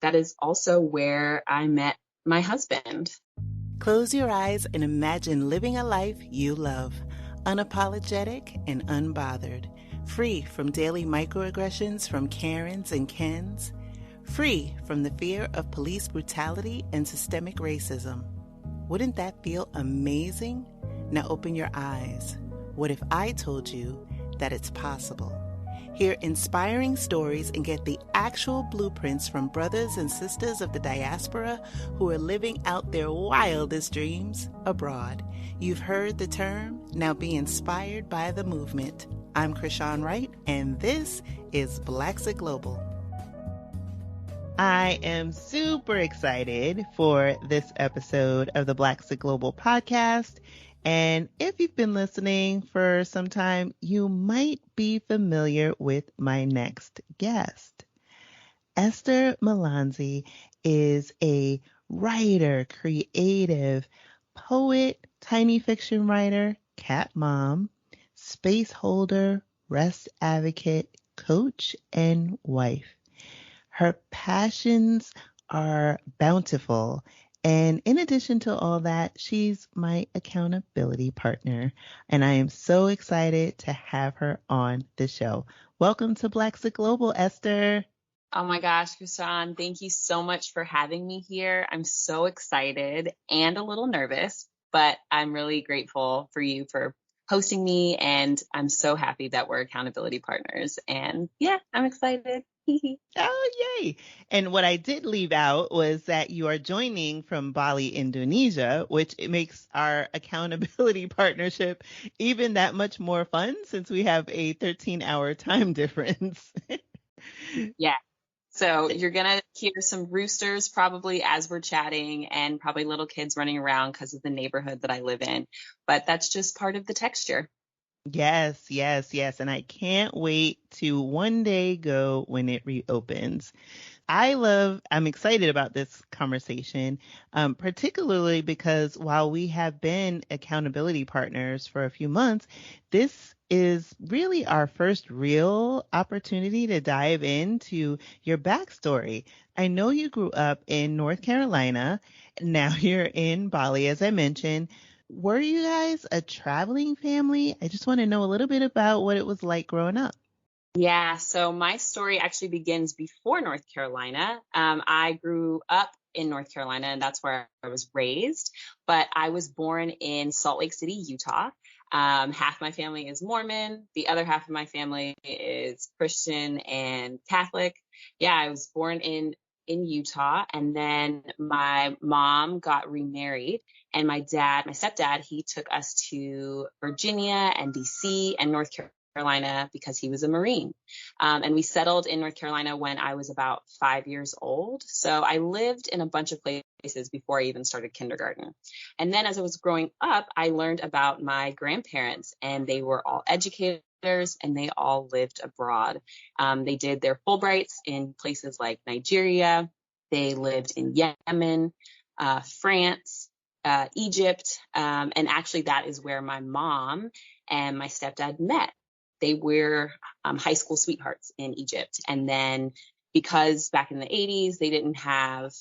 that is also where I met my husband. Close your eyes and imagine living a life you love, unapologetic and unbothered, free from daily microaggressions from Karens and Kens, free from the fear of police brutality and systemic racism. Wouldn't that feel amazing? Now open your eyes. What if I told you that it's possible? Hear inspiring stories and get the actual blueprints from brothers and sisters of the diaspora who are living out their wildest dreams abroad. You've heard the term, now be inspired by the movement. I'm Krishan Wright, and this is Blaxit Global. I am super excited for this episode of the Blaxit Global podcast. And if you've been listening for some time, you might be familiar with my next guest. Esther Milanzi is a writer, creative, poet, tiny fiction writer, cat mom, space holder, rest advocate, coach, and wife. Her passions are bountiful. And in addition to all that, she's my accountability partner. And I am so excited to have her on the show. Welcome to Blaxit Global, Esther. Oh my gosh, Krishan, thank you so much for having me here. I'm so excited and a little nervous, but I'm really grateful for you for hosting me. And I'm so happy that we're accountability partners. And yeah, I'm excited. Oh, yay. And what I did leave out was that you are joining from Bali, Indonesia, which it makes our accountability partnership even that much more fun since we have a 13-hour time difference. Yeah. So you're going to hear some roosters probably as we're chatting and probably little kids running around because of the neighborhood that I live in. But that's just part of the texture. Yes, yes, yes. And I can't wait to one day go when it reopens. I'm excited about this conversation, particularly because while we have been accountability partners for a few months, this is really our first real opportunity to dive into your backstory. I know you grew up in North Carolina. Now you're in Bali, as I mentioned. Were you guys a traveling family? I just want to know a little bit about what it was like growing up. Yeah, so my story actually begins before North Carolina. I grew up in North Carolina, and that's where I was raised. But I was born in Salt Lake City, Utah. Half my family is Mormon. The other half of my family is Christian and Catholic. Yeah, I was born in Utah, and then my mom got remarried, and my stepdad, he took us to Virginia and DC and North Carolina because he was a Marine. And we settled in North Carolina when I was about 5 years old. So I lived in a bunch of places before I even started kindergarten. And then as I was growing up, I learned about my grandparents, and they were all educators and they all lived abroad. They did their Fulbrights in places like Nigeria. They lived in Yemen, France, Egypt. And actually that is where my mom and my stepdad met. They were high school sweethearts in Egypt. And then because back in the 80s, they didn't have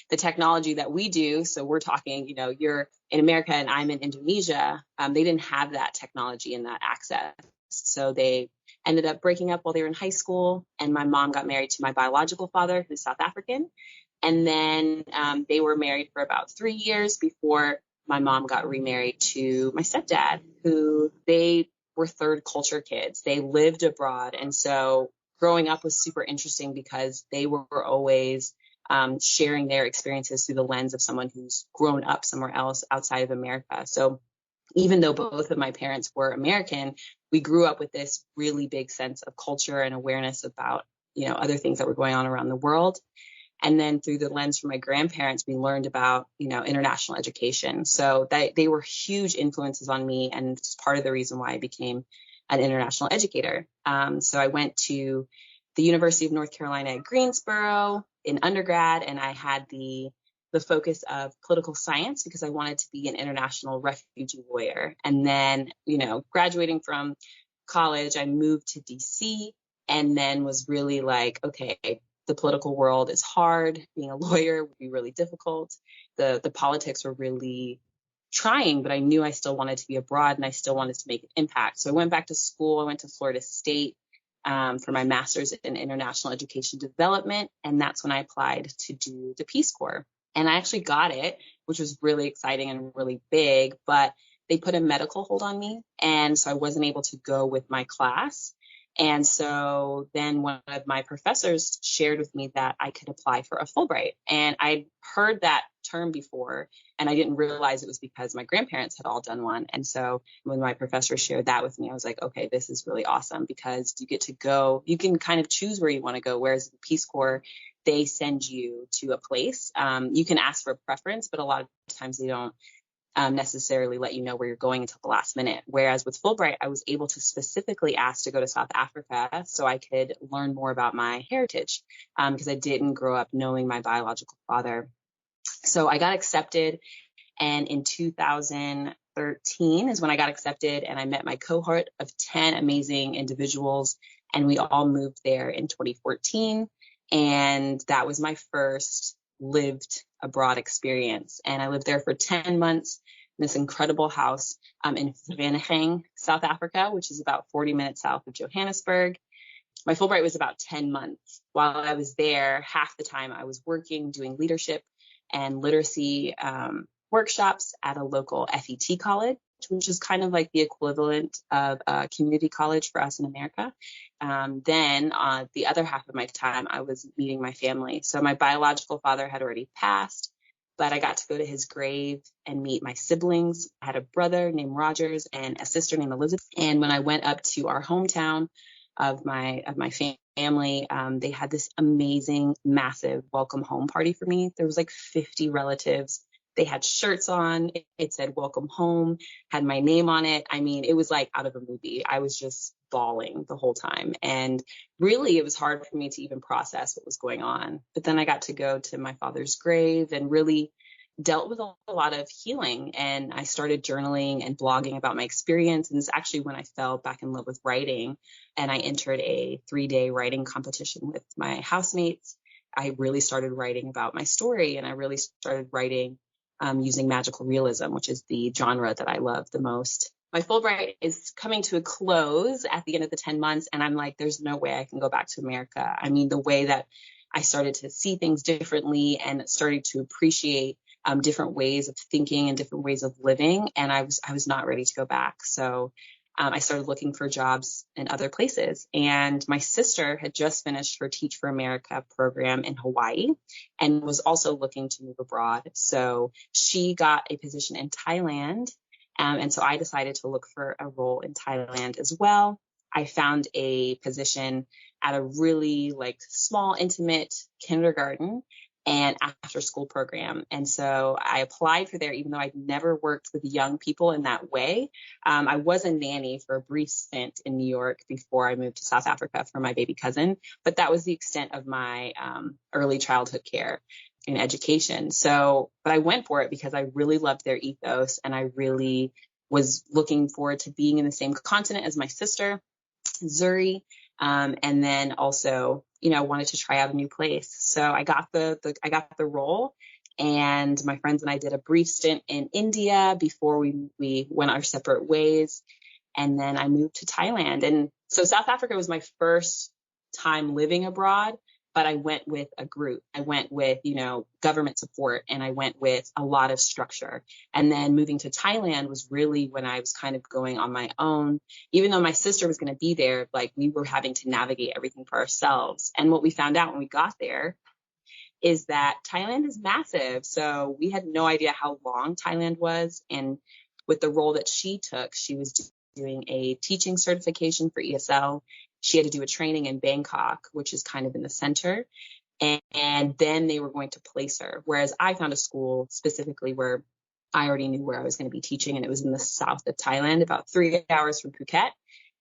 the technology that we do. So we're talking, you're in America and I'm in Indonesia. They didn't have that technology and that access. So they ended up breaking up while they were in high school. And my mom got married to my biological father, who's South African. And then they were married for about 3 years before my mom got remarried to my stepdad, who they were third culture kids. They lived abroad. And so growing up was super interesting because they were always sharing their experiences through the lens of someone who's grown up somewhere else outside of America. So even though both of my parents were American, we grew up with this really big sense of culture and awareness about, other things that were going on around the world. And then through the lens from my grandparents, we learned about, international education. So they were huge influences on me. And it's part of the reason why I became an international educator. So I went to the University of North Carolina at Greensboro in undergrad, and I had the focus of political science because I wanted to be an international refugee lawyer. And then, graduating from college, I moved to DC and then was really like, okay, the political world is hard. Being a lawyer would be really difficult. The politics were really trying, but I knew I still wanted to be abroad and I still wanted to make an impact. So I went back to school. I went to Florida State for my master's in international education development. And that's when I applied to do the Peace Corps. And I actually got it, which was really exciting and really big, but they put a medical hold on me. And so I wasn't able to go with my class. And so then one of my professors shared with me that I could apply for a Fulbright. And I'd heard that term before, and I didn't realize it was because my grandparents had all done one. And so when my professor shared that with me, I was like, okay, this is really awesome because you get to go, you can kind of choose where you want to go. Whereas the Peace Corps, they send you to a place. You can ask for a preference, but a lot of times they don't necessarily let you know where you're going until the last minute. Whereas with Fulbright, I was able to specifically ask to go to South Africa so I could learn more about my heritage because I didn't grow up knowing my biological father. So I got accepted, and in 2013 is when I got accepted, and I met my cohort of 10 amazing individuals, and we all moved there in 2014, and that was my first lived abroad experience. And I lived there for 10 months in this incredible house in Vereeniging, South Africa, which is about 40 minutes south of Johannesburg. My Fulbright was about 10 months. While I was there, half the time I was working, doing leadership and literacy workshops at a local FET college, which is kind of like the equivalent of a community college for us in America. Then the other half of my time, I was meeting my family. So my biological father had already passed, but I got to go to his grave and meet my siblings. I had a brother named Rogers and a sister named Elizabeth. And when I went up to our hometown of my family, they had this amazing, massive welcome home party for me. There was like 50 relatives. They had shirts on. It said welcome home, had my name on it. I mean, it was like out of a movie. I was just bawling the whole time. And really, it was hard for me to even process what was going on. But then I got to go to my father's grave and really dealt with a lot of healing. And I started journaling and blogging about my experience. And it's actually when I fell back in love with writing. And I entered a 3-day writing competition with my housemates. I really started writing about my story, and I really started writing using magical realism, which is the genre that I love the most. My Fulbright is coming to a close at the end of the 10 months. And I'm like, there's no way I can go back to America. I mean, the way that I started to see things differently and started to appreciate different ways of thinking and different ways of living. And I was not ready to go back. So I started looking for jobs in other places. And my sister had just finished her Teach for America program in Hawaii and was also looking to move abroad. So she got a position in Thailand. And so I decided to look for a role in Thailand as well. I found a position at a really small, intimate kindergarten and after school program. And so I applied for there, even though I'd never worked with young people in that way. I was a nanny for a brief stint in New York before I moved to South Africa for my baby cousin, but that was the extent of my early childhood care and education. So, but I went for it because I really loved their ethos, and I really was looking forward to being in the same continent as my sister, Zuri. And then also, wanted to try out a new place. So I got the role, and my friends and I did a brief stint in India before we went our separate ways. And then I moved to Thailand. And so South Africa was my first time living abroad, but I went with a group. I went with, government support, and I went with a lot of structure. And then moving to Thailand was really when I was kind of going on my own. Even though my sister was going to be there, we were having to navigate everything for ourselves. And what we found out when we got there is that Thailand is massive. So we had no idea how long Thailand was. And with the role that she took, she was doing a teaching certification for ESL. She had to do a training in Bangkok, which is kind of in the center. And then they were going to place her. Whereas I found a school specifically where I already knew where I was going to be teaching. And it was in the south of Thailand, about 3 hours from Phuket.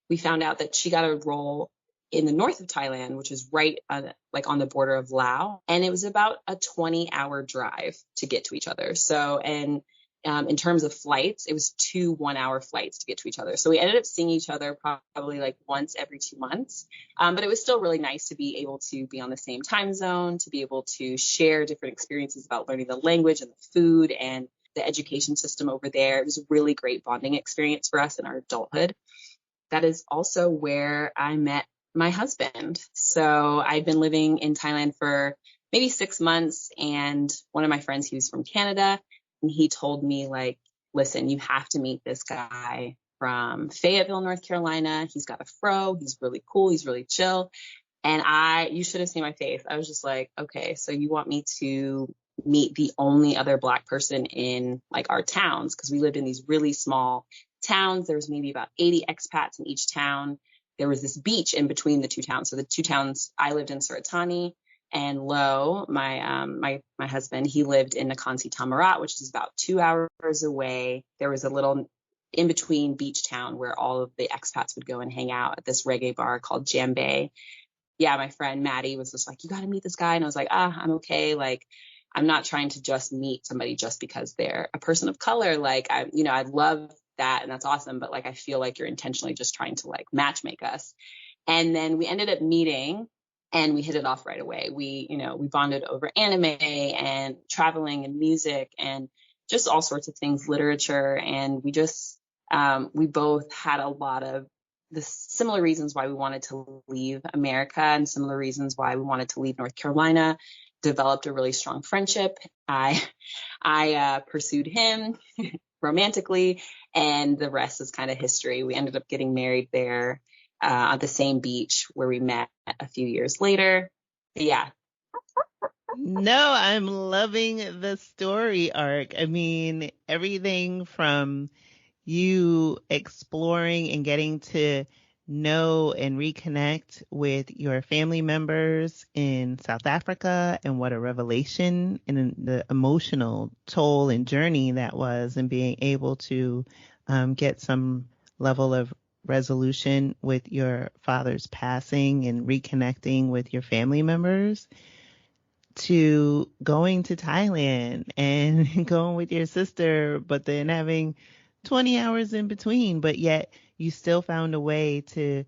We found out that she got a role in the north of Thailand, which is right on the border of Laos. And it was about a 20-hour drive to get to each other. So, and in terms of flights, it was 2 1-hour flights to get to each other. So we ended up seeing each other probably like once every 2 months. But it was still really nice to be able to be on the same time zone, to be able to share different experiences about learning the language and the food and the education system over there. It was a really great bonding experience for us in our adulthood. That is also where I met my husband. So I'd been living in Thailand for maybe 6 months, and one of my friends, he was from Canada, and he told me, like, listen, you have to meet this guy from Fayetteville, North Carolina. He's got a fro. He's really cool. He's really chill. And you should have seen my face. I was just like, okay, so you want me to meet the only other Black person in like our towns? Because we lived in these really small towns. There was maybe about 80 expats in each town. There was this beach in between the two towns. So the two towns, I lived in Suratani, and Lo, my husband, he lived in Nakhon Tamarat, which is about 2 hours away. There was a little in between beach town where all of the expats would go and hang out at this reggae bar called Jambe. Yeah, my friend Maddie was just like, you got to meet this guy. And I was like, I'm okay. Like, I'm not trying to just meet somebody just because they're a person of color. Like, I love that, and that's awesome. But like, I feel like you're intentionally just trying to like match make us. And then we ended up meeting, and we hit it off right away. We bonded over anime and traveling and music and just all sorts of things, literature. And we both had a lot of the similar reasons why we wanted to leave America and similar reasons why we wanted to leave North Carolina. Developed a really strong friendship. I pursued him romantically, and the rest is kind of history. We ended up getting married there at the same beach where we met a few years later. But yeah. No, I'm loving the story arc. I mean, everything from you exploring and getting to know and reconnect with your family members in South Africa, and what a revelation and the emotional toll and journey that was, and being able to get some level of resolution with your father's passing and reconnecting with your family members, to going to Thailand and going with your sister, but then having 20 hours in between, but yet you still found a way to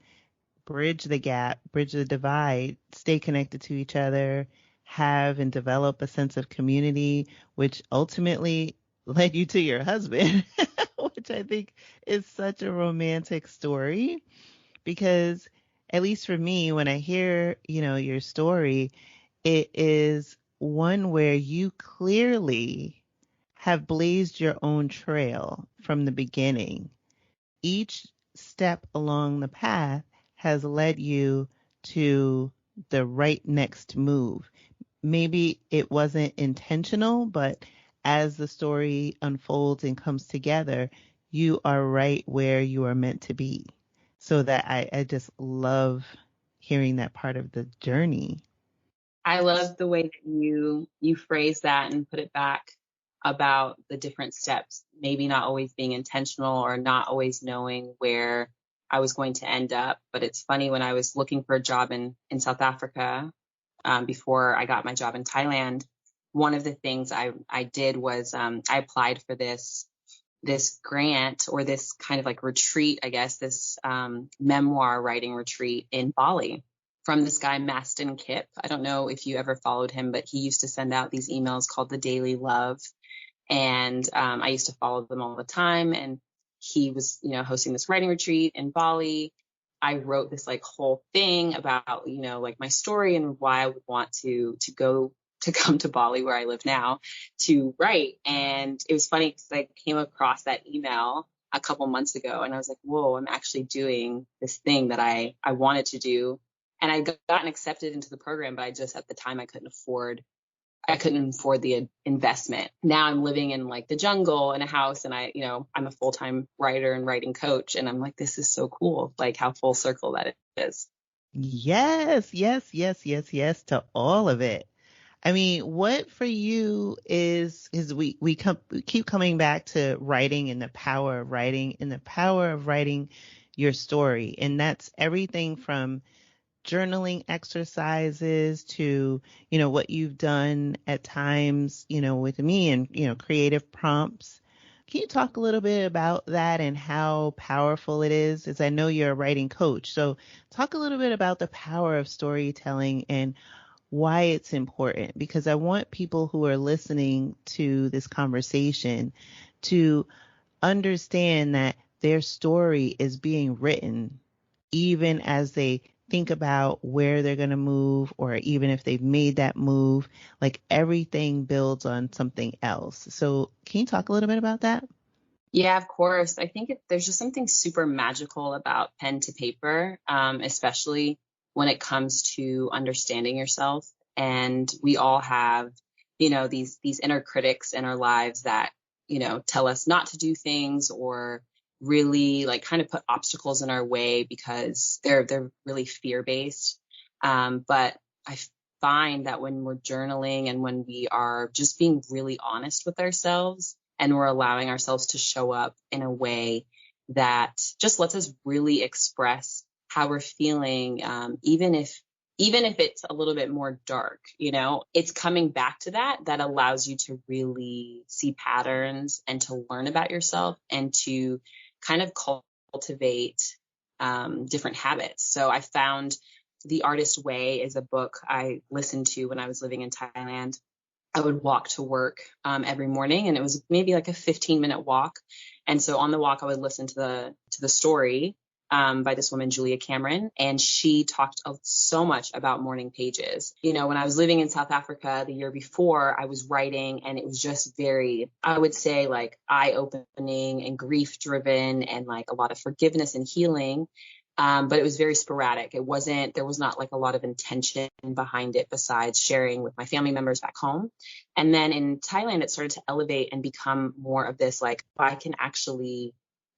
bridge the gap, bridge the divide, stay connected to each other, have and develop a sense of community, which ultimately led you to your husband, which I think is such a romantic story. Because at least for me, when I hear, your story, it is one where you clearly have blazed your own trail from the beginning. Each step along the path has led you to the right next move. Maybe it wasn't intentional, but as the story unfolds and comes together, you are right where you are meant to be. So that I just love hearing that part of the journey. I love the way that you phrase that and put it back about the different steps, maybe not always being intentional or not always knowing where I was going to end up. But it's funny, when I was looking for a job in South Africa, before I got my job in Thailand, one of the things I did was I applied for this grant, or this kind of like retreat, I guess, this memoir writing retreat in Bali, from this guy, Mastin Kip. I don't know if you ever followed him, but he used to send out these emails called The Daily Love. And I used to follow them all the time. And he was, hosting this writing retreat in Bali. I wrote this like whole thing about, like my story and why I would want to come to Bali, where I live now, to write. And it was funny because I came across that email a couple months ago, and I was like, whoa, I'm actually doing this thing that I wanted to do. And I gotten accepted into the program, but I just, at the time, I couldn't afford the investment. Now I'm living in like the jungle in a house, and I'm a full-time writer and writing coach. And I'm like, this is so cool. Like, how full circle that is. Yes, yes, yes, yes, yes to all of it. I mean, what for you is we keep coming back to writing and the power of writing and the power of writing your story. And that's everything from journaling exercises to, what you've done at times, with me, and, creative prompts. Can you talk a little bit about that and how powerful it is? As I know you're a writing coach, so talk a little bit about the power of storytelling and why it's important, because I want people who are listening to this conversation to understand that their story is being written even as they think about where they're going to move, or even if they've made that move, like everything builds on something else. So can you talk a little bit about that? Yeah, of course. I think there's just something super magical about pen to paper, especially when it comes to understanding yourself. And we all have, these inner critics in our lives that, tell us not to do things, or really like kind of put obstacles in our way because they're really fear-based. But I find that when we're journaling and when we are just being really honest with ourselves, and we're allowing ourselves to show up in a way that just lets us really express how we're feeling, even if it's a little bit more dark, it's coming back to that allows you to really see patterns and to learn about yourself and to kind of cultivate different habits. So I found The Artist Way is a book I listened to when I was living in Thailand. I would walk to work every morning, and it was maybe like a 15-minute walk. And so on the walk, I would listen to the story by this woman, Julia Cameron, and she talked so much about morning pages. When I was living in South Africa the year before, I was writing, and it was just very, I would say, like eye-opening and grief-driven, and like a lot of forgiveness and healing. But it was very sporadic. There was not like a lot of intention behind it besides sharing with my family members back home. And then in Thailand, it started to elevate and become more of this, like, I can actually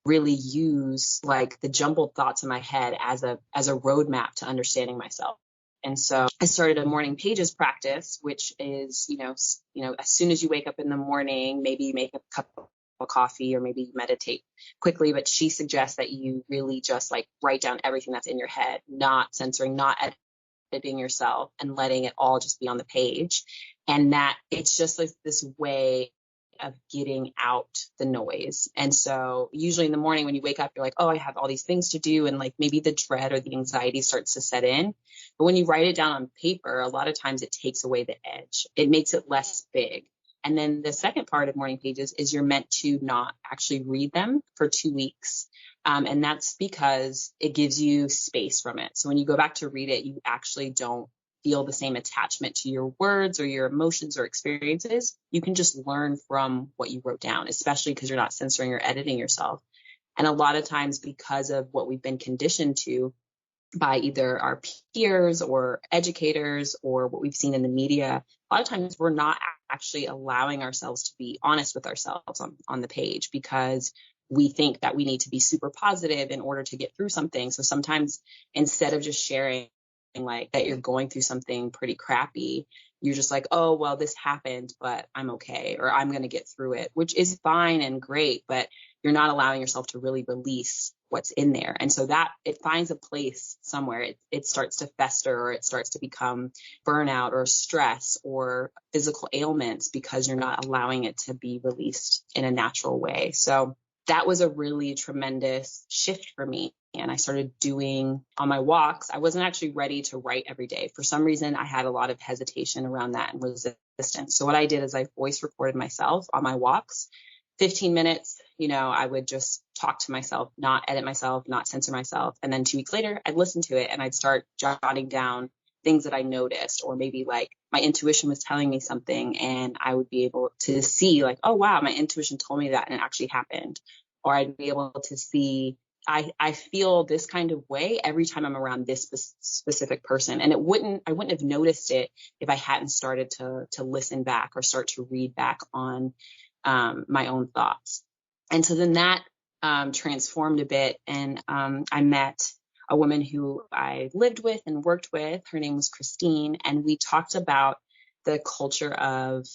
really use like the jumbled thoughts in my head as a roadmap to understanding myself. And so I started a morning pages practice, which is, as soon as you wake up in the morning, maybe you make a cup of coffee, or maybe you meditate quickly, but she suggests that you really just like write down everything that's in your head, not censoring, not editing yourself, and letting it all just be on the page. And that it's just like this way of getting out the noise. And so usually in the morning when you wake up, you're like, oh, I have all these things to do. And like maybe the dread or the anxiety starts to set in. But when you write it down on paper, a lot of times it takes away the edge. It makes it less big. And then the second part of morning pages is you're meant to not actually read them for 2 weeks. And that's because it gives you space from it. So when you go back to read it, you actually don't feel the same attachment to your words or your emotions or experiences. You can just learn from what you wrote down, especially because you're not censoring or editing yourself. And a lot of times, because of what we've been conditioned to by either our peers or educators or what we've seen in the media, a lot of times we're not actually allowing ourselves to be honest with ourselves on the page, because we think that we need to be super positive in order to get through something. So sometimes instead of just sharing like that you're going through something pretty crappy, you're just like, oh, well, this happened, but I'm okay, or I'm going to get through it, which is fine and great, but you're not allowing yourself to really release what's in there. And so that it finds a place somewhere. It starts to fester, or it starts to become burnout or stress or physical ailments, because you're not allowing it to be released in a natural way. So that was a really tremendous shift for me. And I started doing on my walks. I wasn't actually ready to write every day. For some reason, I had a lot of hesitation around that and resistance. So what I did is I voice recorded myself on my walks, 15 minutes. I would just talk to myself, not edit myself, not censor myself. And then 2 weeks later, I'd listen to it and I'd start jotting down things that I noticed, or maybe like my intuition was telling me something, and I would be able to see like, oh, wow, my intuition told me that and it actually happened. Or I'd be able to see, I feel this kind of way every time I'm around this specific person. And I wouldn't have noticed it if I hadn't started to listen back or start to read back on my own thoughts. And so then that transformed a bit. And I met a woman who I lived with and worked with. Her name was Christine. And we talked about the culture of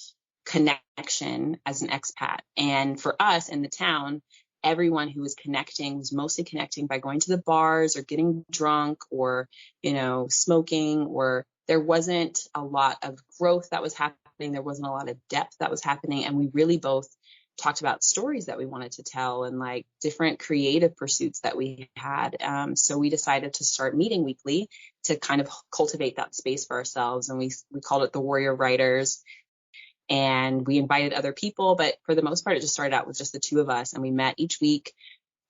connection as an expat. And for us in the town, everyone who was connecting was mostly connecting by going to the bars or getting drunk or, smoking, or there wasn't a lot of growth that was happening. There wasn't a lot of depth that was happening. And we really both talked about stories that we wanted to tell and like different creative pursuits that we had. So we decided to start meeting weekly to kind of cultivate that space for ourselves. And we called it the Warrior Writers. And we invited other people, but for the most part, it just started out with just the two of us. And we met each week,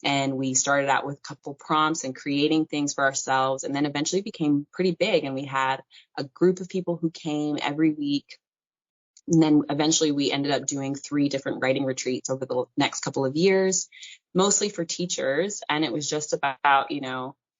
and we started out with a couple prompts and creating things for ourselves, and then eventually became pretty big. And we had a group of people who came every week. And then eventually we ended up doing 3 different writing retreats over the next couple of years, mostly for teachers. And it was just about,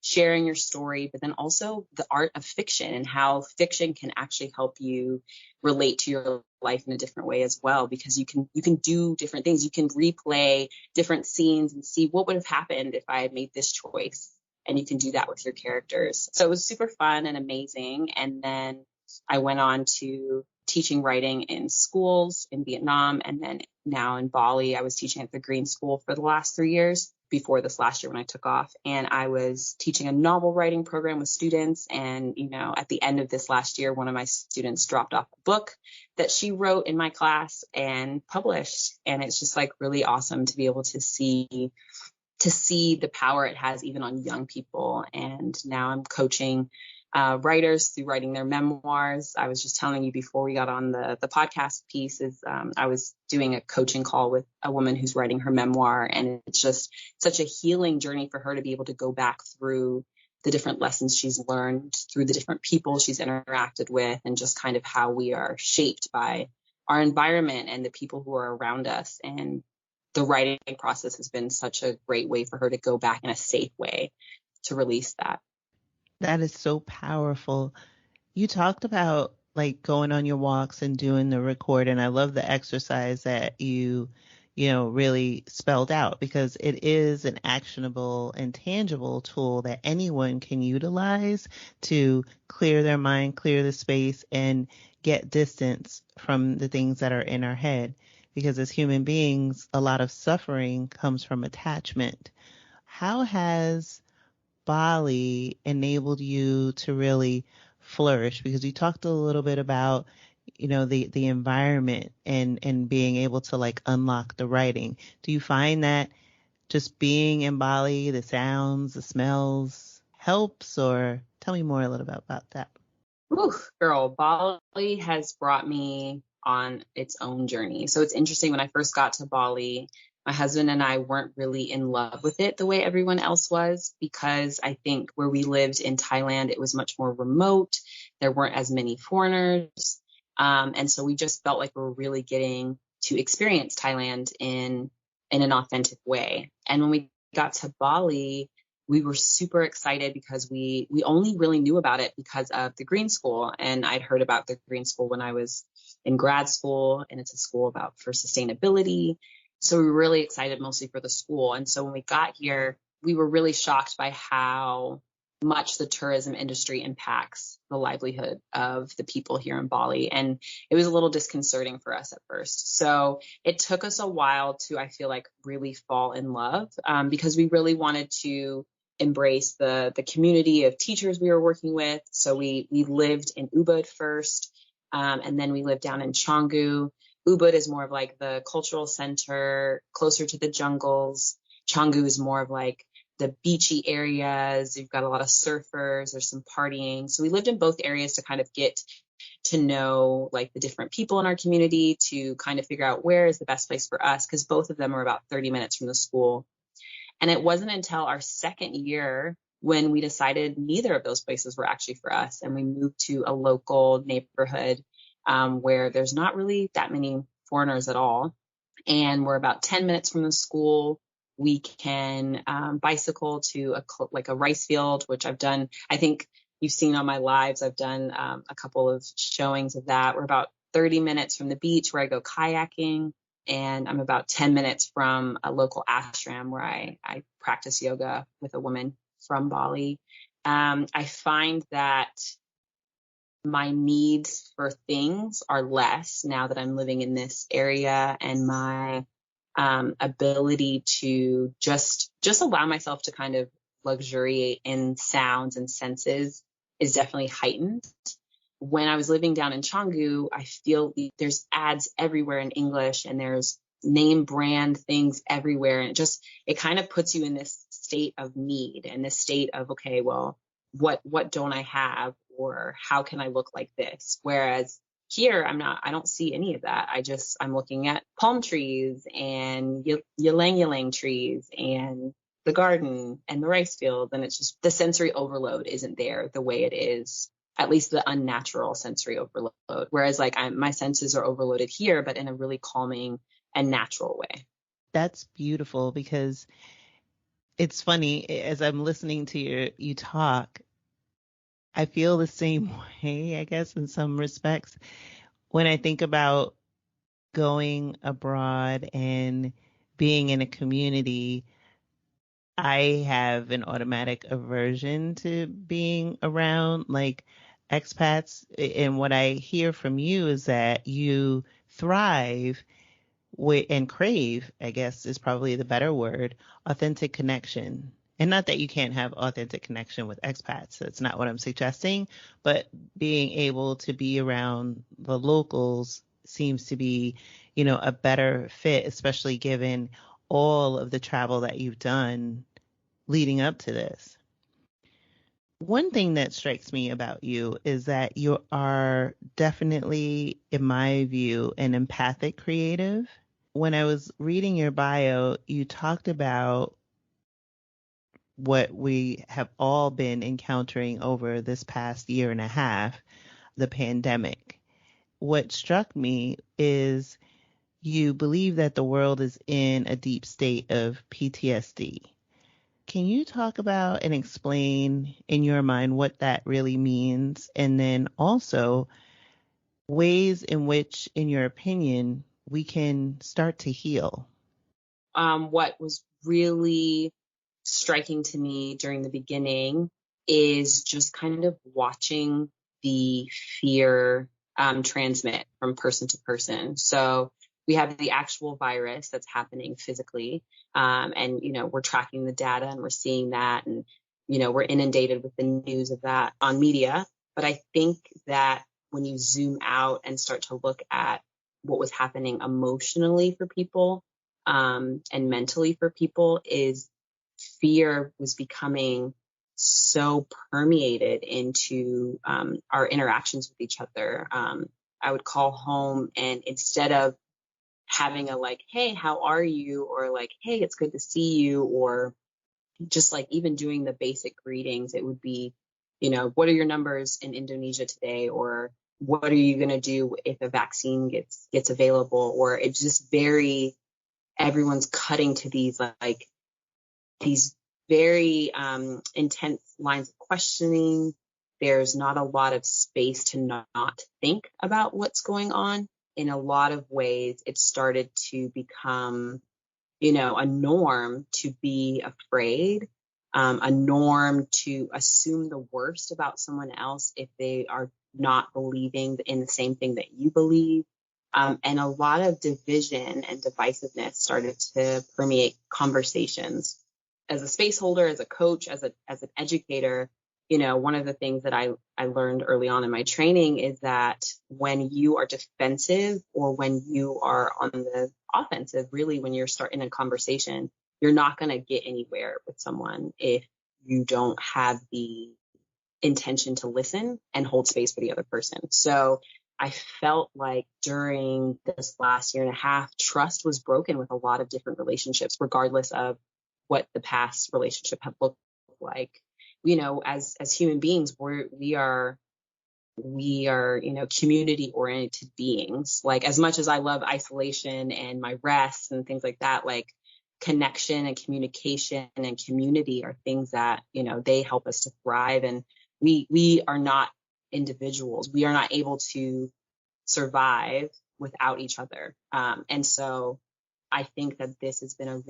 sharing your story, but then also the art of fiction and how fiction can actually help you relate to your life in a different way as well, because you can do different things. You can replay different scenes and see what would have happened if I had made this choice. And you can do that with your characters. So it was super fun and amazing. And then I went on to teaching writing in schools in Vietnam, and then now in Bali. I was teaching at the Green School for the last 3 years before this last year when I took off. And I was teaching a novel writing program with students. And, at the end of this last year, one of my students dropped off a book that she wrote in my class and published. And it's just like really awesome to be able to see the power it has even on young people. And now I'm coaching writers through writing their memoirs. I was just telling you before we got on the podcast piece I was doing a coaching call with a woman who's writing her memoir, and it's just such a healing journey for her to be able to go back through the different lessons she's learned, through the different people she's interacted with, and just kind of how we are shaped by our environment and the people who are around us. And the writing process has been such a great way for her to go back in a safe way to release that. That is so powerful. You talked about like going on your walks and doing the record, and I love the exercise that you really spelled out, because it is an actionable and tangible tool that anyone can utilize to clear their mind, clear the space, and get distance from the things that are in our head. Because as human beings, a lot of suffering comes from attachment. How has Bali enabled you to really flourish? Because you talked a little bit about, the environment and being able to like unlock the writing. Do you find that just being in Bali, the sounds, the smells helps, or tell me more a little bit about that? Ooh, girl, Bali has brought me on its own journey. So it's interesting, when I first got to Bali, my husband and I weren't really in love with it the way everyone else was, because I think where we lived in Thailand, it was much more remote. There weren't as many foreigners. And so we just felt like we were really getting to experience Thailand in an authentic way. And when we got to Bali, we were super excited because we only really knew about it because of the Green School. And I'd heard about the Green School when I was in grad school, and it's a school for sustainability. So we were really excited mostly for the school. And so when we got here, we were really shocked by how much the tourism industry impacts the livelihood of the people here in Bali. And it was a little disconcerting for us at first. So it took us a while to, I feel like, really fall in love, because we really wanted to embrace the community of teachers we were working with. So we lived in Ubud first, and then we lived down in Canggu. Ubud is more of like the cultural center, closer to the jungles. Canggu is more of like the beachy areas. You've got a lot of surfers. There's some partying. So we lived in both areas to kind of get to know like the different people in our community, to kind of figure out where is the best place for us, because both of them are about 30 minutes from the school. And it wasn't until our second year when we decided neither of those places were actually for us. And we moved to a local neighborhood where there's not really that many foreigners at all. And we're about 10 minutes from the school. We can bicycle to a rice field, which I've done. I think you've seen on my lives. I've done a couple of showings of that. We're about 30 minutes from the beach where I go kayaking. And I'm about 10 minutes from a local ashram where I practice yoga with a woman from Bali. I find that my needs for things are less now that I'm living in this area, and my ability to just allow myself to kind of luxuriate in sounds and senses is definitely heightened. When I was living down in Canggu, I feel there's ads everywhere in English, and there's name brand things everywhere. And it kind of puts you in this state of need and this state of, okay, well, what don't I have, or how can I look like this? Whereas here, I don't see any of that. I'm looking at palm trees and ylang ylang trees and the garden and the rice field. And it's just the sensory overload isn't there the way it is, at least the unnatural sensory overload. Whereas like my senses are overloaded here, but in a really calming and natural way. That's beautiful, because it's funny, as I'm listening to you talk, I feel the same way, I guess, in some respects. When I think about going abroad and being in a community, I have an automatic aversion to being around like expats. And what I hear from you is that you thrive and crave, I guess is probably the better word, authentic connection. And not that you can't have authentic connection with expats. That's not what I'm suggesting. But being able to be around the locals seems to be, a better fit, especially given all of the travel that you've done leading up to this. One thing that strikes me about you is that you are definitely, in my view, an empathic creative. When I was reading your bio, you talked about what we have all been encountering over this past year and a half, the pandemic. What struck me is you believe that the world is in a deep state of PTSD. Can you talk about and explain in your mind what that really means? And then also ways in which, in your opinion, we can start to heal? What was really striking to me during the beginning is just kind of watching the fear transmit from person to person. So we have the actual virus that's happening physically. And, we're tracking the data and we're seeing that. And, we're inundated with the news of that on media. But I think that when you zoom out and start to look at what was happening emotionally for people and mentally for people, is fear was becoming so permeated into our interactions with each other. I would call home, and instead of having a like, hey, how are you? Or like, hey, it's good to see you. Or just like even doing the basic greetings, it would be, what are your numbers in Indonesia today? Or what are you going to do if a vaccine gets available? Or it's just everyone's cutting to these very intense lines of questioning. There's not a lot of space to not think about what's going on. In a lot of ways, it started to become, a norm to be afraid, a norm to assume the worst about someone else if they are not believing in the same thing that you believe. And a lot of division and divisiveness started to permeate conversations. As a space holder, as a coach, as an educator, one of the things that I learned early on in my training is that when you are defensive or when you are on the offensive, really when you're starting a conversation, you're not going to get anywhere with someone if you don't have the intention to listen and hold space for the other person. So I felt like during this last year and a half, trust was broken with a lot of different relationships, regardless of what the past relationship had looked like. As human beings, we are community oriented beings. Like, as much as I love isolation and my rest and things like that, like connection and communication and community are things that, they help us to thrive. And we are not individuals. We are not able to survive without each other. And so I think that this has been a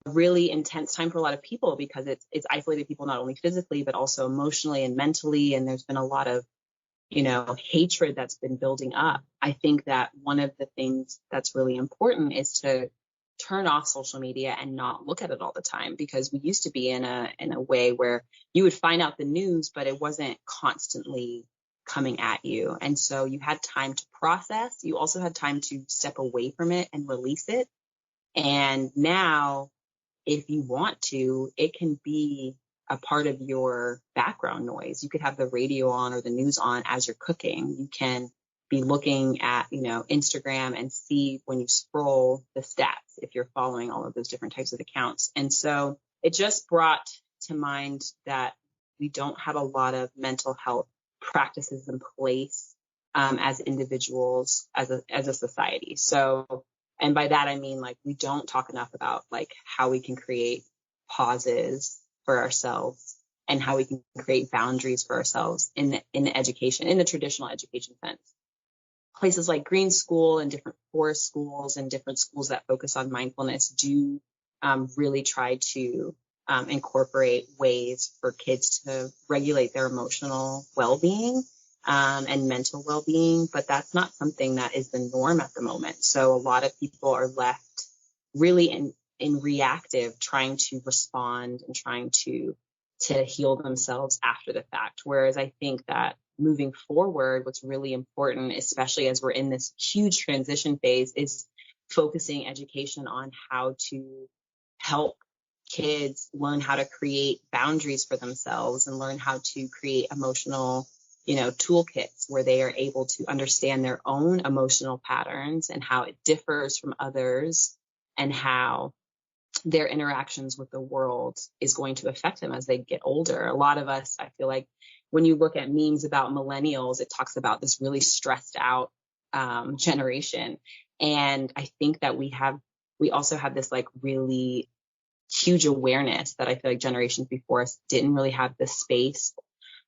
really intense time for a lot of people, because it's isolated people not only physically but also emotionally and mentally, and there's been a lot of hatred that's been building up. I think that one of the things that's really important is to turn off social media and not look at it all the time, because we used to be in a way where you would find out the news, but it wasn't constantly coming at you. And so you had time to process. You also had time to step away from it and release it. And now, if you want to, it can be a part of your background noise. You could have the radio on or the news on as you're cooking. You can be looking at, Instagram and see when you scroll the stats, if you're following all of those different types of accounts. And so it just brought to mind that we don't have a lot of mental health practices in place as individuals, as a society. So, and by that, I mean, like, we don't talk enough about like how we can create pauses for ourselves and how we can create boundaries for ourselves in the education, in the traditional education sense. Places like Green School and different forest schools and different schools that focus on mindfulness do really try to incorporate ways for kids to regulate their emotional well-being and mental well-being, but that's not something that is the norm at the moment. So a lot of people are left really in reactive, trying to respond and trying to heal themselves after the fact. Whereas I think that moving forward, what's really important, especially as we're in this huge transition phase, is focusing education on how to help kids learn how to create boundaries for themselves and learn how to create emotional toolkits where they are able to understand their own emotional patterns and how it differs from others and how their interactions with the world is going to affect them as they get older. A lot of us, I feel like, when you look at memes about millennials, it talks about this really stressed out generation. And I think that we also have this like really huge awareness that I feel like generations before us didn't really have the space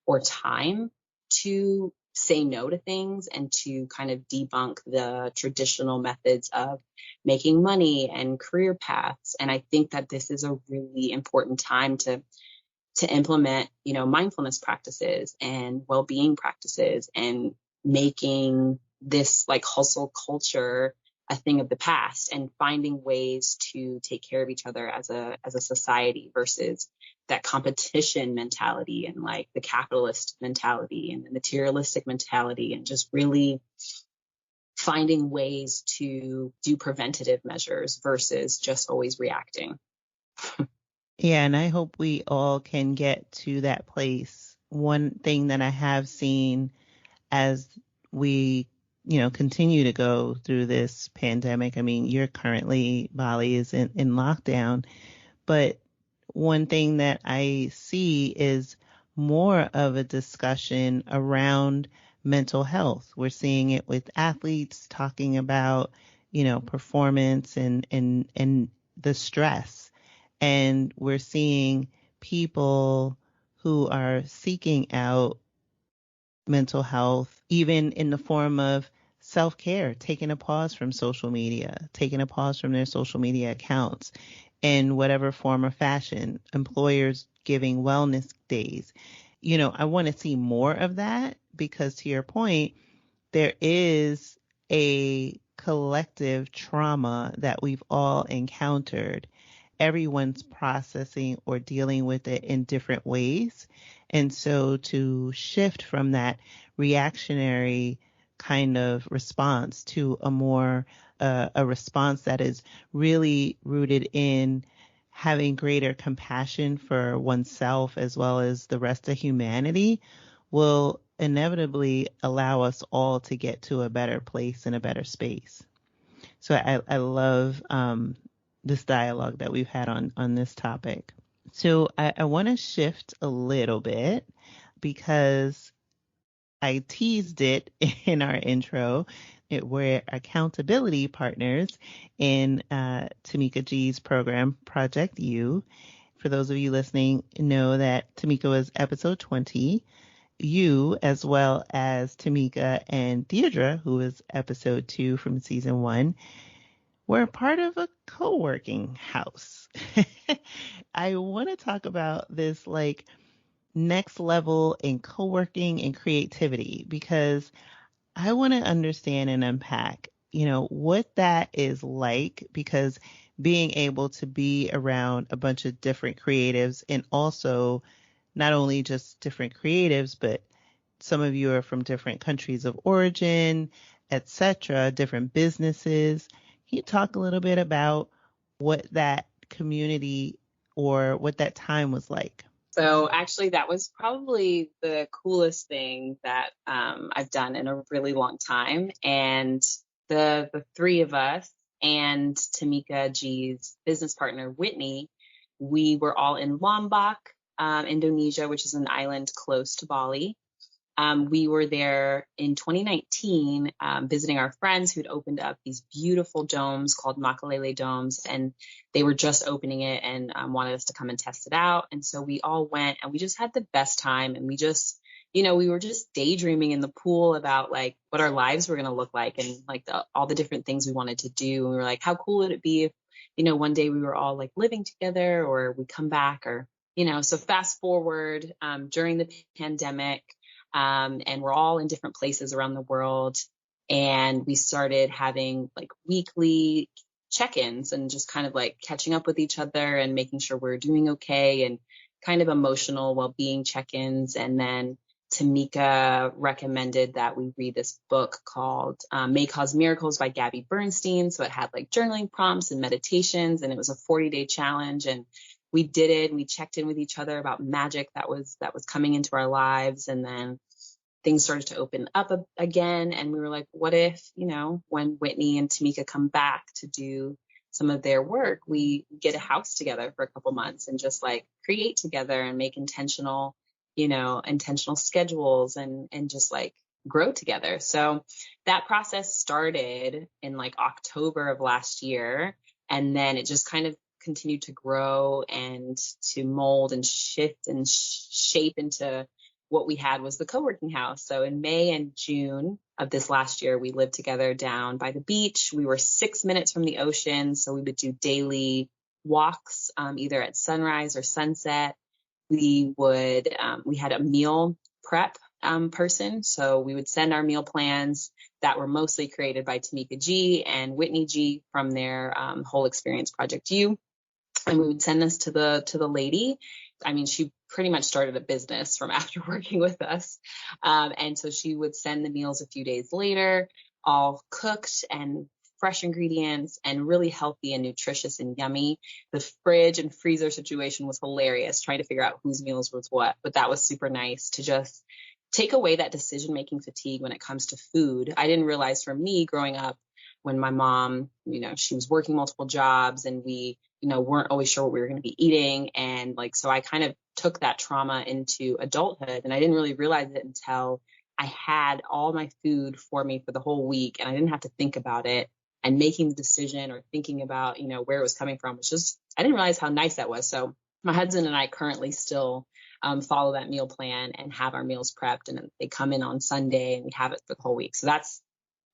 or time to say no to things and to kind of debunk the traditional methods of making money and career paths. And I think that this is a really important time to implement, mindfulness practices and well-being practices and making this like hustle culture a thing of the past and finding ways to take care of each other as a society versus that competition mentality and like the capitalist mentality and the materialistic mentality, and just really finding ways to do preventative measures versus just always reacting. Yeah, and I hope we all can get to that place. One thing that I have seen as we, continue to go through this pandemic, I mean, Bali is in lockdown, but one thing that I see is more of a discussion around mental health. We're seeing it with athletes talking about, performance and the stress. And we're seeing people who are seeking out mental health, even in the form of self-care, taking a pause from social media, taking a pause from their social media accounts in whatever form or fashion, employers giving wellness days. I want to see more of that because, to your point, there is a collective trauma that we've all encountered. Everyone's processing or dealing with it in different ways. And so to shift from that reactionary kind of response to a response that is really rooted in having greater compassion for oneself as well as the rest of humanity will inevitably allow us all to get to a better place and a better space. So I love this dialogue that we've had on this topic. So I want to shift a little bit because I teased it in our intro. We're accountability partners in Tamika G's program, Project U. For those of you listening, know that Tamika was episode 20. You, as well as Tamika and Deirdre, who was episode 2 from season 1, were part of a co-working house. I want to talk about this like next level in co-working and creativity because I want to understand and unpack, what that is like, because being able to be around a bunch of different creatives and also not only just different creatives, but some of you are from different countries of origin, etc., different businesses. Can you talk a little bit about what that community or what that time was like? So actually, that was probably the coolest thing that I've done in a really long time. And the three of us and Tamika G's business partner, Whitney, we were all in Lombok, Indonesia, which is an island close to Bali. We were there in 2019 visiting our friends who'd opened up these beautiful domes called Makalele domes, and they were just opening it and wanted us to come and test it out. And so we all went and we just had the best time. And we just, we were just daydreaming in the pool about like what our lives were going to look like and like all the different things we wanted to do. And we were like, how cool would it be if, one day we were all like living together or we come back or, so fast forward during the pandemic. And we're all in different places around the world. And we started having like weekly check-ins and just kind of like catching up with each other and making sure we're doing okay and kind of emotional well-being check-ins. And then Tamika recommended that we read this book called May Cause Miracles by Gabby Bernstein. So it had like journaling prompts and meditations, and it was a 40-day challenge. And we did it and we checked in with each other about magic that was coming into our lives. And then things started to open up again. And we were like, what if, when Whitney and Tamika come back to do some of their work, we get a house together for a couple months and just like create together and make intentional schedules and just like grow together. So that process started in like October of last year. And then it just kind of continued to grow and to mold and shift and shape into what we had was the Coworking House. So in May and June of this last year, we lived together down by the beach. We were 6 minutes from the ocean. So we would do daily walks, either at sunrise or sunset. We had a meal prep person. So we would send our meal plans that were mostly created by Tamika G and Whitney G from their Whole Experience Project U. And we would send this to the lady. I mean, she pretty much started a business from after working with us. And so she would send the meals a few days later, all cooked and fresh ingredients and really healthy and nutritious and yummy. The fridge and freezer situation was hilarious, trying to figure out whose meals was what. But that was super nice to just take away that decision-making fatigue when it comes to food. I didn't realize for me growing up, when my mom, she was working multiple jobs and we, weren't always sure what we were going to be eating. And like, so I kind of took that trauma into adulthood, and I didn't really realize it until I had all my food for me for the whole week and I didn't have to think about it, and making the decision or thinking about, where it was coming from, which just, I didn't realize how nice that was. So my husband and I currently still follow that meal plan and have our meals prepped, and they come in on Sunday and we have it for the whole week. So that's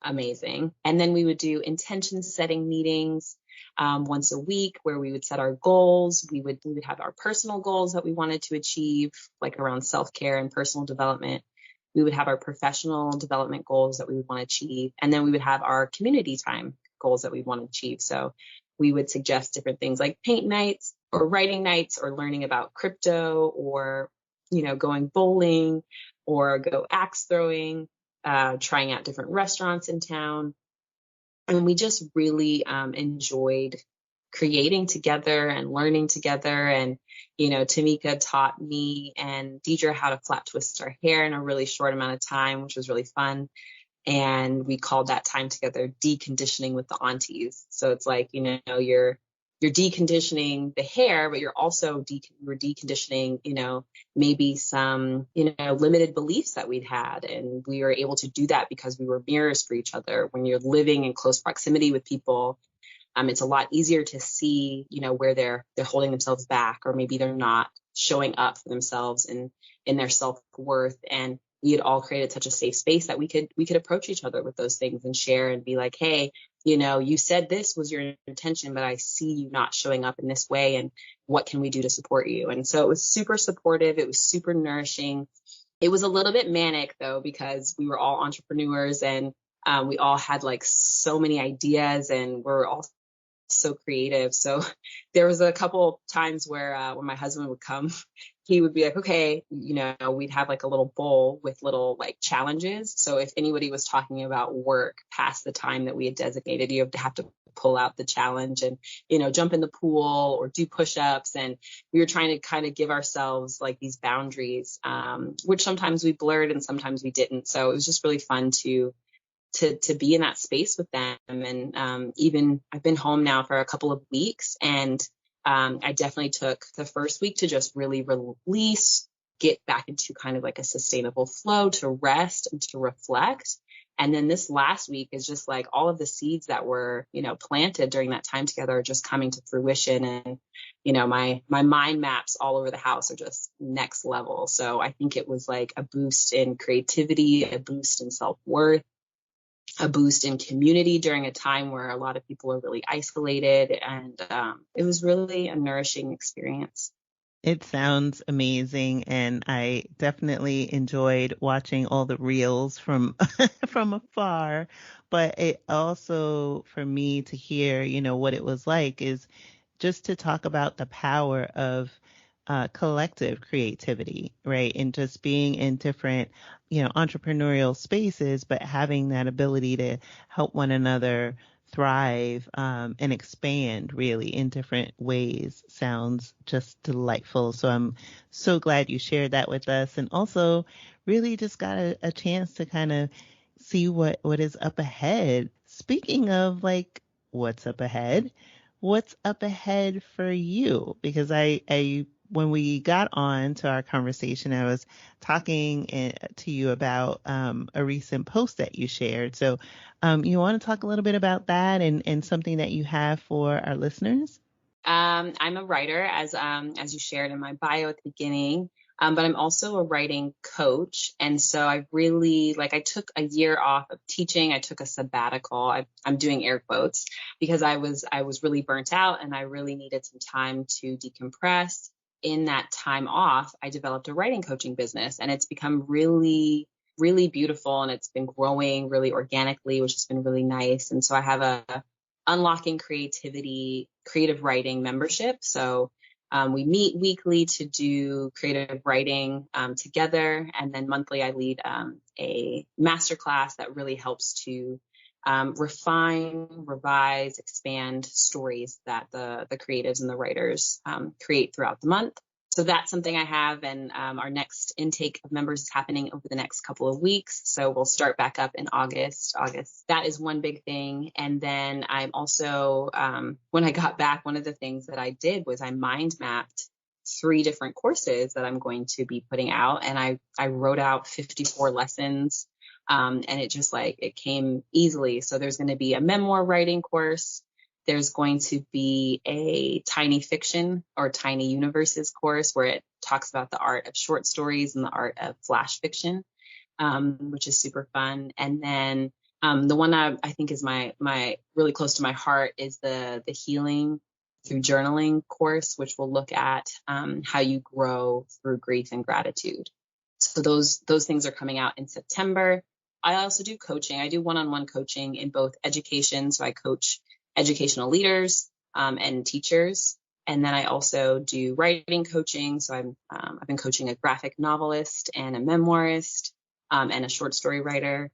amazing. And then we would do intention setting meetings once a week where we would set our goals. We would have our personal goals that we wanted to achieve, like around self-care and personal development. We would have our professional development goals that we would want to achieve. And then we would have our community time goals that we want to achieve. So we would suggest different things like paint nights or writing nights or learning about crypto or, going bowling or go axe throwing, trying out different restaurants in town. And we just really enjoyed creating together and learning together. And, Tamika taught me and Deidre how to flat twist our hair in a really short amount of time, which was really fun. And we called that time together deconditioning with the aunties. So it's like, you're deconditioning the hair, but you're also we're deconditioning, maybe some, limited beliefs that we'd had. And we were able to do that because we were mirrors for each other. When you're living in close proximity with people, it's a lot easier to see, where they're holding themselves back, or maybe they're not showing up for themselves and in their self-worth. And we had all created such a safe space that we could approach each other with those things and share and be like, hey, you said this was your intention, but I see you not showing up in this way. And what can we do to support you? And so it was super supportive. It was super nourishing. It was a little bit manic though, because we were all entrepreneurs and we all had like so many ideas and we're all so creative. So there was a couple times where when my husband would come he would be like, okay, we'd have like a little bowl with little like challenges. So if anybody was talking about work past the time that we had designated, you have to pull out the challenge and, jump in the pool or do push-ups. And we were trying to kind of give ourselves like these boundaries, which sometimes we blurred and sometimes we didn't. So it was just really fun to be in that space with them. And even I've been home now for a couple of weeks, and I definitely took the first week to just really release, get back into kind of like a sustainable flow, to rest and to reflect. And then this last week is just like all of the seeds that were, planted during that time together are just coming to fruition. And, my mind maps all over the house are just next level. So I think it was like a boost in creativity, a boost in self-worth, a boost in community during a time where a lot of people are really isolated. And it was really a nourishing experience. It sounds amazing, and I definitely enjoyed watching all the reels from from afar. But it also, for me to hear, what it was like is just to talk about the power of collective creativity, right? And just being in different, entrepreneurial spaces, but having that ability to help one another thrive and expand really in different ways sounds just delightful. So I'm so glad you shared that with us, and also really just got a chance to kind of see what is up ahead. Speaking of like what's up ahead, what's up ahead for you? Because I when we got on to our conversation, I was talking to you about a recent post that you shared. So you want to talk a little bit about that and something that you have for our listeners? I'm a writer, as you shared in my bio at the beginning, but I'm also a writing coach. And so I really I took a year off of teaching. I took a sabbatical. I'm doing air quotes because I was really burnt out and I really needed some time to decompress. In that time off, I developed a writing coaching business, and it's become really, really beautiful, and it's been growing really organically, which has been really nice. And so I have a Unlocking Creativity creative writing membership. So we meet weekly to do creative writing together, and then monthly I lead a masterclass that really helps to refine, revise, expand stories that the creatives and the writers create throughout the month. So that's something I have, and our next intake of members is happening over the next couple of weeks. So we'll start back up in August. That is one big thing. And then I'm also, when I got back, one of the things that I did was I mind mapped 3 different courses that I'm going to be putting out. And I wrote out 54 lessons, and it just it came easily. So there's going to be a memoir writing course. There's going to be a tiny fiction or tiny universes course where it talks about the art of short stories and the art of flash fiction, which is super fun. And then the one I think is my really close to my heart is the healing through journaling course, which will look at how you grow through grief and gratitude. So those things are coming out in September. I also do coaching. I do one-on-one coaching in both education. So I coach educational leaders and teachers. And then I also do writing coaching. So I've been coaching a graphic novelist and a memoirist and a short story writer.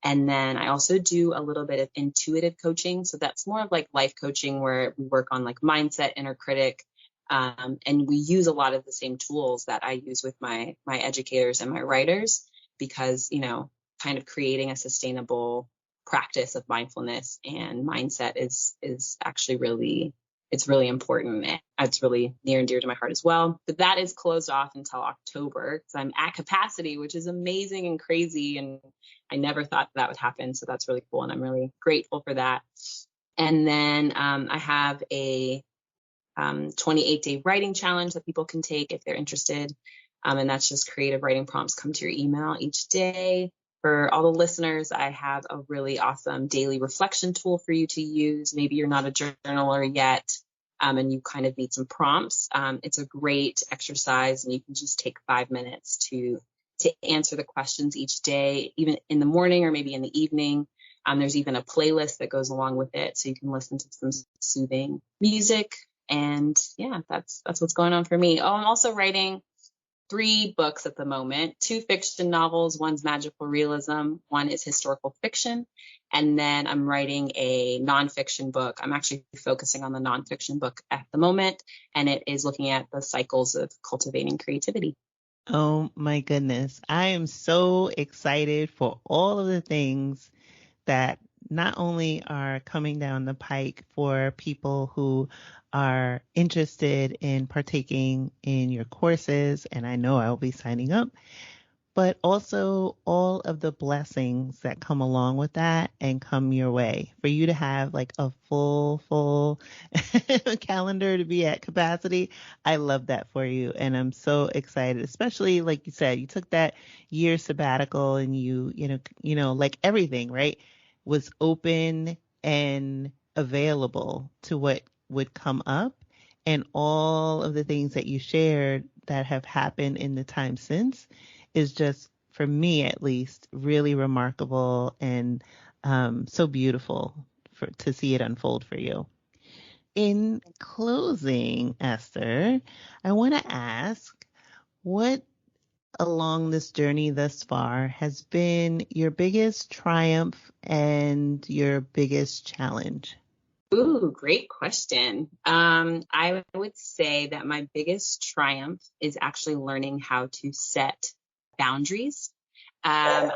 And then I also do a little bit of intuitive coaching. So that's more of like life coaching where we work on like mindset, inner critic. And we use a lot of the same tools that I use with my educators and my writers, because, kind of creating a sustainable practice of mindfulness and mindset is actually it's really important. It's really near and dear to my heart as well. But that is closed off until October because I'm at capacity, which is amazing and crazy. And I never thought that would happen. So that's really cool. And I'm really grateful for that. And then I have a 28-day writing challenge that people can take if they're interested. And that's just creative writing prompts come to your email each day. For all the listeners, I have a really awesome daily reflection tool for you to use. Maybe you're not a journaler yet, and you kind of need some prompts. It's a great exercise, and you can just take 5 minutes to answer the questions each day, even in the morning or maybe in the evening. There's even a playlist that goes along with it, so you can listen to some soothing music. And yeah, that's what's going on for me. Oh, I'm also writing 3 books at the moment, 2 fiction novels, one's magical realism, one is historical fiction. And then I'm writing a nonfiction book. I'm actually focusing on the nonfiction book at the moment, and it is looking at the cycles of cultivating creativity. Oh my goodness. I am so excited for all of the things that not only are coming down the pike for people who are interested in partaking in your courses, and I know I will be signing up, but also all of the blessings that come along with that and come your way. For you to have like a full calendar to be at capacity, I love that for you. And I'm so excited, especially like you said, you took that year sabbatical and like everything, right, was open and available to what would come up. And all of the things that you shared that have happened in the time since is just, for me at least, really remarkable and so beautiful to see it unfold for you. In closing, Esther, I want to ask, what along this journey thus far has been your biggest triumph and your biggest challenge? Ooh, great question. I would say that my biggest triumph is actually learning how to set boundaries. I'm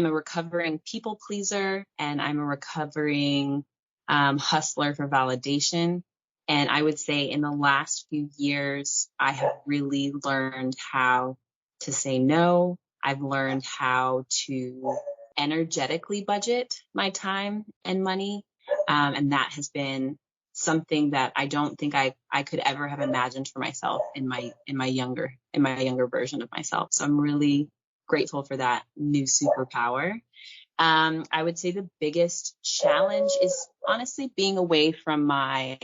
a recovering people pleaser, and I'm a recovering hustler for validation. And I would say in the last few years, I have really learned how to say no. I've learned how to energetically budget my time and money. And that has been something that I don't think I could ever have imagined for myself in my younger version of myself. So I'm really grateful for that new superpower. I would say the biggest challenge is honestly being away from my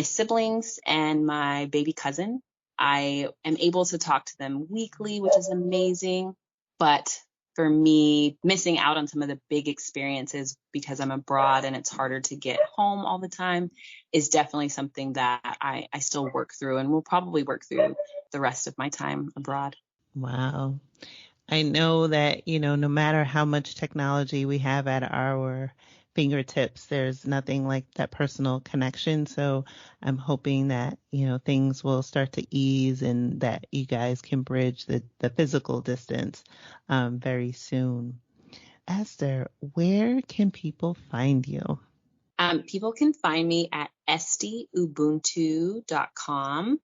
siblings and my baby cousin. I am able to talk to them weekly, which is amazing. But for me, missing out on some of the big experiences because I'm abroad and it's harder to get home all the time is definitely something that I still work through and will probably work through the rest of my time abroad. Wow. I know that, no matter how much technology we have at our fingertips, there's nothing like that personal connection. So I'm hoping that, things will start to ease and that you guys can bridge the physical distance very soon. Esther, where can people find you? People can find me at estyubuntu.com,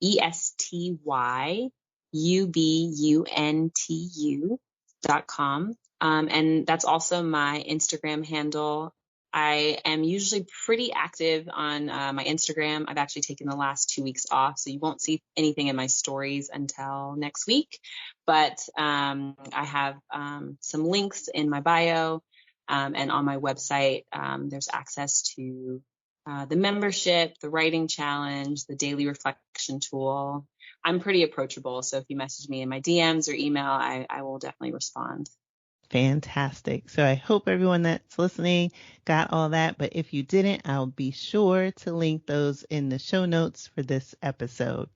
ESTYUBUNTU.com. And that's also my Instagram handle. I am usually pretty active on my Instagram. I've actually taken the last 2 weeks off, so you won't see anything in my stories until next week. But I have some links in my bio and on my website. There's access to the membership, the writing challenge, the daily reflection tool. I'm pretty approachable, so if you message me in my DMs or email, I will definitely respond. Fantastic. So I hope everyone that's listening got all that. But if you didn't, I'll be sure to link those in the show notes for this episode.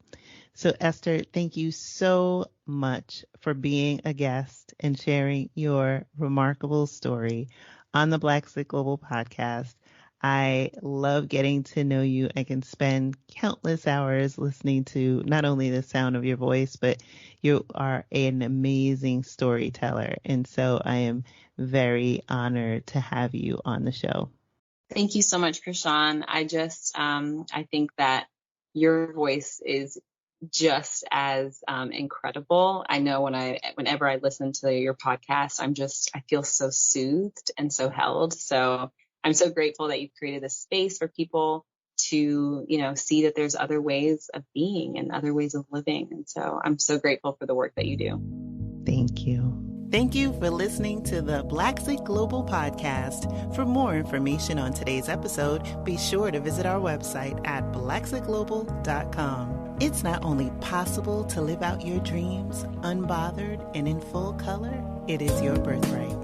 So Esther, thank you so much for being a guest and sharing your remarkable story on the Blaxit Global podcast. I love getting to know you. I can spend countless hours listening to not only the sound of your voice, but you are an amazing storyteller. And so I am very honored to have you on the show. Thank you so much, Krishan. I think that your voice is just as incredible. I know whenever I listen to your podcast, I feel so soothed and so held. So I'm so grateful that you've created a space for people to, see that there's other ways of being and other ways of living. And so I'm so grateful for the work that you do. Thank you. Thank you for listening to the Blaxit Global Podcast. For more information on today's episode, be sure to visit our website at blaxitglobal.com. It's not only possible to live out your dreams unbothered and in full color, it is your birthright.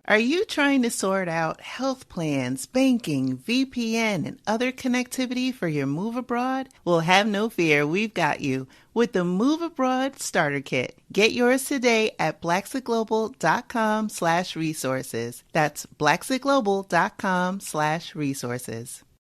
All Are you trying to sort out health plans, banking, VPN, and other connectivity for your move abroad? Well, have no fear, we've got you with the Move Abroad Starter Kit. Get yours today at blaxitglobal.com/resources. That's blaxitglobal.com/resources.